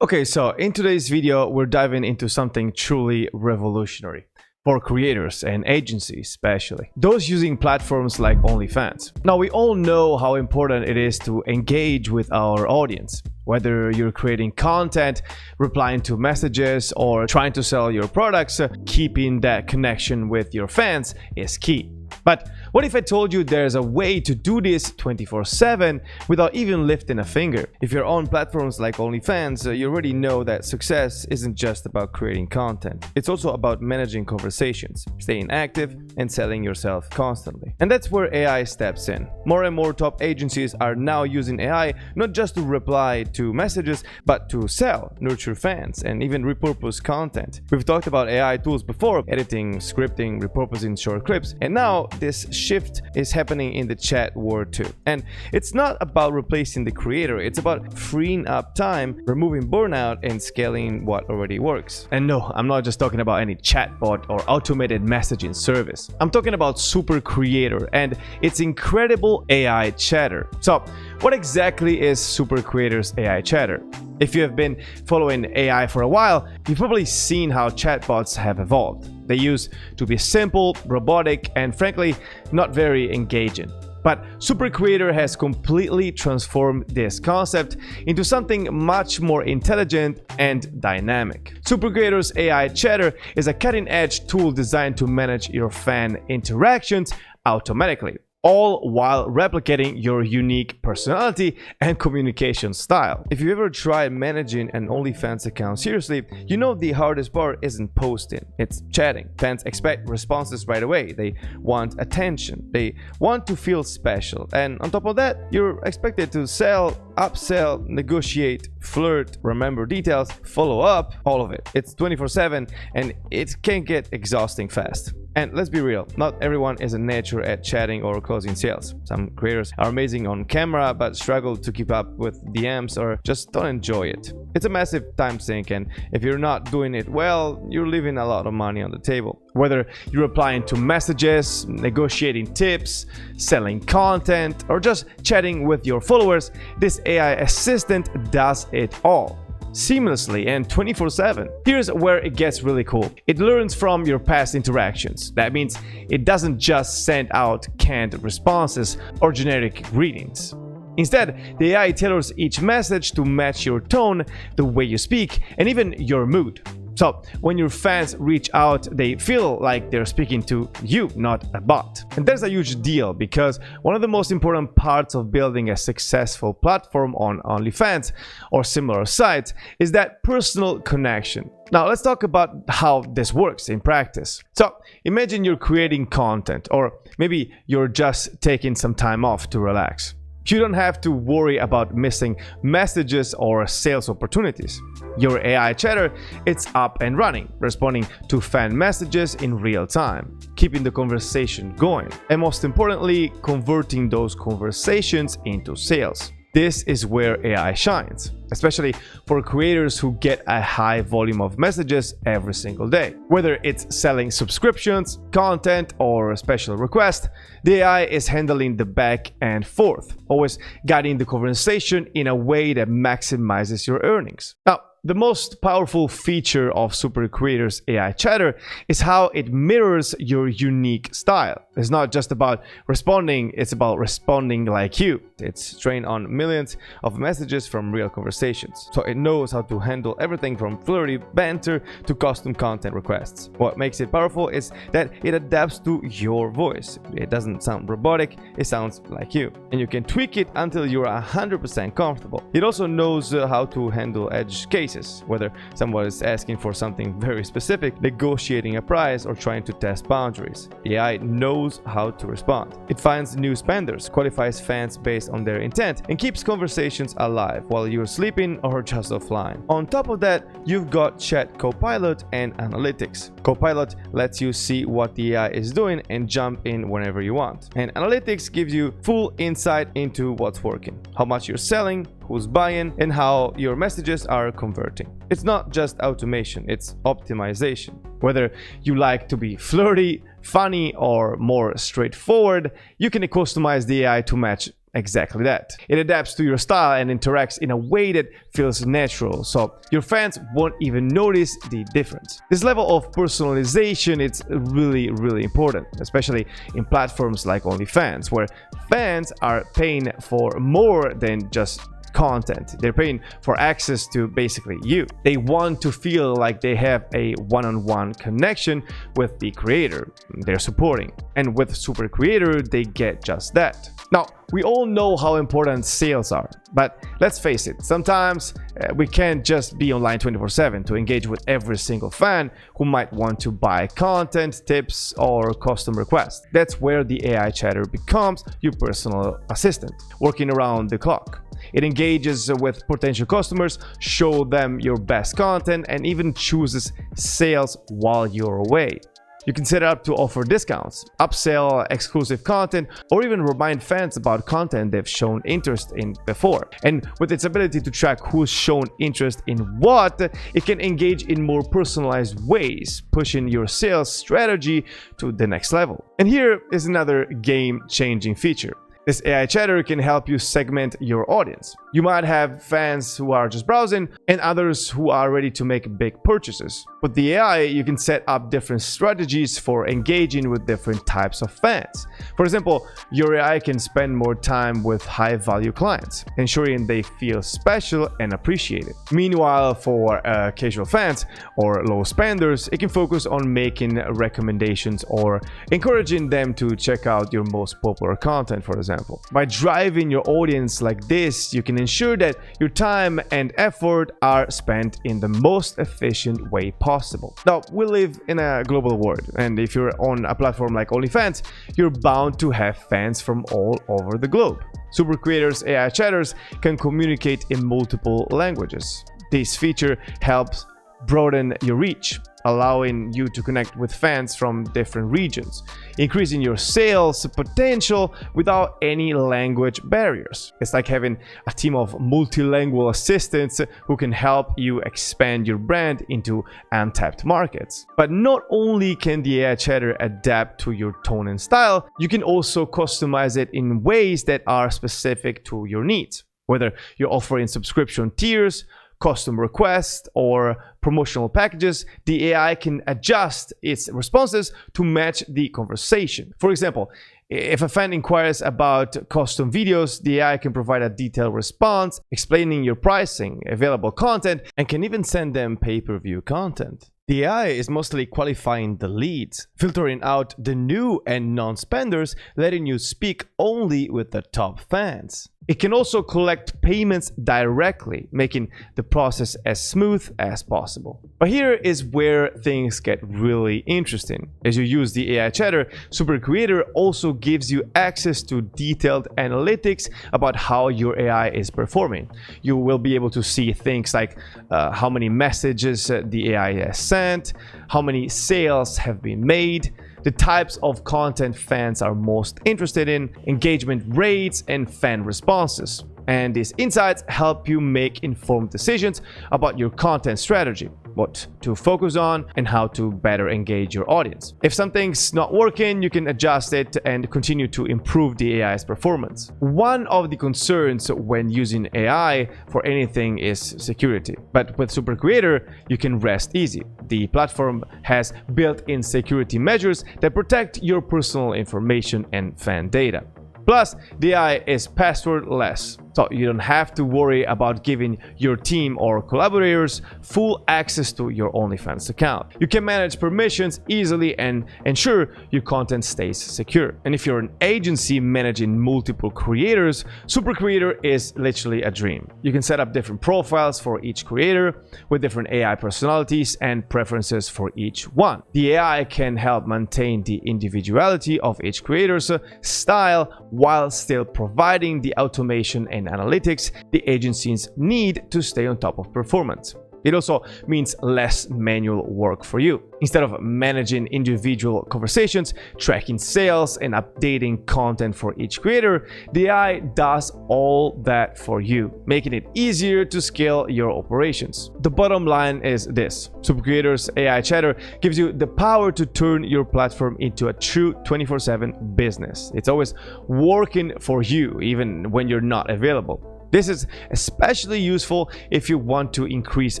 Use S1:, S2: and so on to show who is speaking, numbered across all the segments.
S1: Okay, so in today's video, we're diving into something truly revolutionary for creators and agencies, especially those using platforms like OnlyFans. Now, we all know how important it is to engage with our audience. Whether you're creating content, replying to messages, or trying to sell your products, keeping that connection with your fans is key. But what if I told you there's a way to do this 24/7 without even lifting a finger? If you're on platforms like OnlyFans, you already know that success isn't just about creating content. It's also about managing conversations, staying active, and selling yourself constantly. And that's where AI steps in. More and more top agencies are now using AI not just to reply to messages, but to sell, nurture fans, and even repurpose content. We've talked about AI tools before, editing, scripting, repurposing short clips, and now this shift is happening in the chat world too. And it's not about replacing the creator, it's about freeing up time, removing burnout, and scaling what already works. And no, I'm not just talking about any chatbot or automated messaging service. I'm talking about Super Creator and its incredible AI chatter. So, what exactly is Super Creator's AI chatter? If you have been following AI for a while, you've probably seen how chatbots have evolved. They used to be simple, robotic, and frankly, not very engaging. But Super Creator has completely transformed this concept into something much more intelligent and dynamic. Super Creator's AI Chatter is a cutting-edge tool designed to manage your fan interactions automatically, all while replicating your unique personality and communication style. If you ever tried managing an OnlyFans account seriously, you know the hardest part isn't posting, it's chatting. Fans expect responses right away. They want attention. They want to feel special. And on top of that, you're expected to sell, upsell, negotiate, flirt, remember details, follow up, all of it. It's 24/7 and it can get exhausting fast. And let's be real, not everyone is a nature at chatting or closing sales. Some creators are amazing on camera but struggle to keep up with DMs or just don't enjoy it. It's a massive time sink, and if you're not doing it well, you're leaving a lot of money on the table. Whether you're replying to messages, negotiating tips, selling content, or just chatting with your followers, this AI assistant does it all seamlessly and 24/7. Here's where it gets really cool. It learns from your past interactions. That means it doesn't just send out canned responses or generic greetings. Instead, the AI tailors each message to match your tone, the way you speak, and even your mood. So, when your fans reach out, they feel like they're speaking to you, not a bot. And that's a huge deal because one of the most important parts of building a successful platform on OnlyFans or similar sites is that personal connection. Now, let's talk about how this works in practice. So, imagine you're creating content, or maybe you're just taking some time off to relax. You don't have to worry about missing messages or sales opportunities. Your AI chatter, it's up and running, responding to fan messages in real time, keeping the conversation going, and most importantly, converting those conversations into sales. This is where AI shines, especially for creators who get a high volume of messages every single day. Whether it's selling subscriptions, content, or special requests, the AI is handling the back and forth, always guiding the conversation in a way that maximizes your earnings. Now, the most powerful feature of Super Creator's AI Chatter is how it mirrors your unique style. It's not just about responding, it's about responding like you. It's trained on millions of messages from real conversations. So it knows how to handle everything from flirty banter to custom content requests. What makes it powerful is that it adapts to your voice. It doesn't sound robotic, it sounds like you. And you can tweak it until you're 100% comfortable. It also knows how to handle edge cases, whether someone is asking for something very specific, negotiating a price, or trying to test boundaries. The AI knows how to respond. It finds new spenders, qualifies fans based on their intent, and keeps conversations alive while you're sleeping or just offline. On top of that, you've got Chat Copilot and Analytics. Copilot lets you see what the AI is doing and jump in whenever you want. And Analytics gives you full insight into what's working, how much you're selling, who's buying, and how your messages are converting. It's not just automation, it's optimization. Whether you like to be flirty, funny, or more straightforward, you can customize the AI to match exactly that. It adapts to your style and interacts in a way that feels natural, so your fans won't even notice the difference. This level of personalization is really important, especially in platforms like OnlyFans, where fans are paying for more than just content. They're paying for access to basically you. They want to feel like they have a one-on-one connection with the creator they're supporting. And with Super Creator, they get just that. Now, we all know how important sales are, but let's face it, sometimes we can't just be online 24/7 to engage with every single fan who might want to buy content, tips, or custom requests. That's where the AI chatter becomes your personal assistant, working around the clock. It engages with potential customers, show them your best content, and even chooses sales while you're away. You can set it up to offer discounts, upsell exclusive content, or even remind fans about content they've shown interest in before. And with its ability to track who's shown interest in what, it can engage in more personalized ways, pushing your sales strategy to the next level. And here is another game-changing feature. This AI chatter can help you segment your audience. You might have fans who are just browsing and others who are ready to make big purchases. With the AI, you can set up different strategies for engaging with different types of fans. For example, your AI can spend more time with high-value clients, ensuring they feel special and appreciated. Meanwhile, for casual fans or low spenders, it can focus on making recommendations or encouraging them to check out your most popular content, for example. By driving your audience like this, you can ensure that your time and effort are spent in the most efficient way possible. Now, we live in a global world, and if you're on a platform like OnlyFans, you're bound to have fans from all over the globe. Super Creators AI chatters can communicate in multiple languages. This feature helps broaden your reach, allowing you to connect with fans from different regions, increasing your sales potential without any language barriers. It's like having a team of multilingual assistants who can help you expand your brand into untapped markets. But not only can the AI chatter adapt to your tone and style, you can also customize it in ways that are specific to your needs. Whether you're offering subscription tiers, custom requests, or promotional packages, the AI can adjust its responses to match the conversation. For example, if a fan inquires about custom videos, the AI can provide a detailed response explaining your pricing, available content, and can even send them pay-per-view content. The AI is mostly qualifying the leads, filtering out the new and non-spenders, letting you speak only with the top fans. It can also collect payments directly, making the process as smooth as possible. But here is where things get really interesting. As you use the AI chatter, Super Creator also gives you access to detailed analytics about how your AI is performing. You will be able to see things like how many messages the AI has sent, how many sales have been made, the types of content fans are most interested in, engagement rates, and fan responses. And these insights help you make informed decisions about your content strategy, what to focus on, and how to better engage your audience. If something's not working, you can adjust it and continue to improve the AI's performance. One of the concerns when using AI for anything is security. But with Super Creator, you can rest easy. The platform has built-in security measures that protect your personal information and fan data. Plus, the AI is passwordless, so you don't have to worry about giving your team or collaborators full access to your OnlyFans account. You can manage permissions easily and ensure your content stays secure. And if you're an agency managing multiple creators, Super Creator is literally a dream. You can set up different profiles for each creator with different AI personalities and preferences for each one. The AI can help maintain the individuality of each creator's style while still providing the automation and analytics the agencies need to stay on top of performance. It also means less manual work for you. Instead of managing individual conversations, tracking sales, and updating content for each creator, the AI does all that for you, making it easier to scale your operations. The bottom line is this: Super Creators AI Chatter gives you the power to turn your platform into a true 24/7 business. It's always working for you, even when you're not available. This is especially useful if you want to increase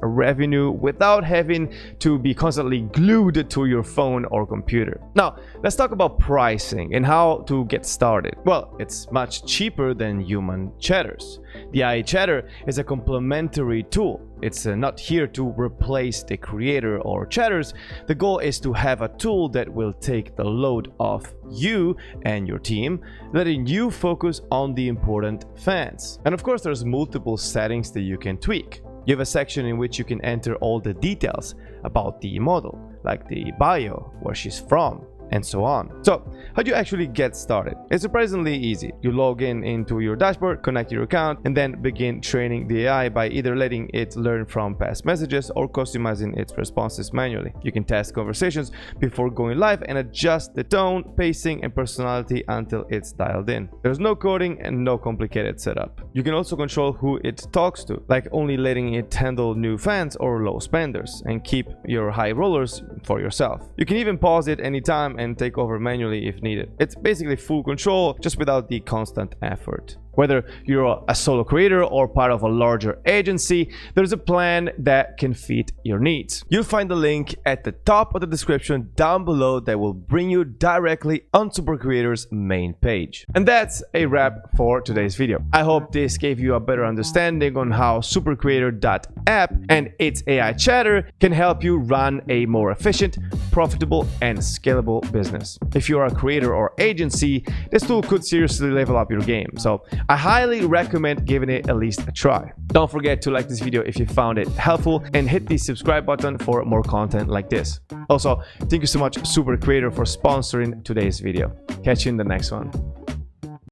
S1: revenue without having to be constantly glued to your phone or computer. Now, let's talk about pricing and how to get started. Well, it's much cheaper than human chatters. The AI Chatter is a complementary tool. It's not here to replace the creator or chatters. The goal is to have a tool that will take the load off you and your team, letting you focus on the important fans. And of course, there's multiple settings that you can tweak. You have a section in which you can enter all the details about the model, like the bio, where she's from, and so on. So, how do you actually get started? It's surprisingly easy. You log into your dashboard, connect your account, and then begin training the AI by either letting it learn from past messages or customizing its responses manually. You can test conversations before going live and adjust the tone, pacing, and personality until it's dialed in. There's no coding and no complicated setup. You can also control who it talks to, like only letting it handle new fans or low spenders, and keep your high rollers for yourself. You can even pause it anytime and take over manually if needed. It's basically full control, just without the constant effort. Whether you're a solo creator or part of a larger agency, there's a plan that can fit your needs. You'll find the link at the top of the description down below that will bring you directly on Super Creators' main page. And that's a wrap for today's video. I hope this gave you a better understanding on how supercreator.app and its AI Chatter can help you run a more efficient, profitable, and scalable business. If you're a creator or agency, this tool could seriously level up your game. So I highly recommend giving it at least a try. Don't forget to like this video if you found it helpful, and hit the subscribe button for more content like this. Also, thank you so much, Super Creator, for sponsoring today's video. Catch you in the next one.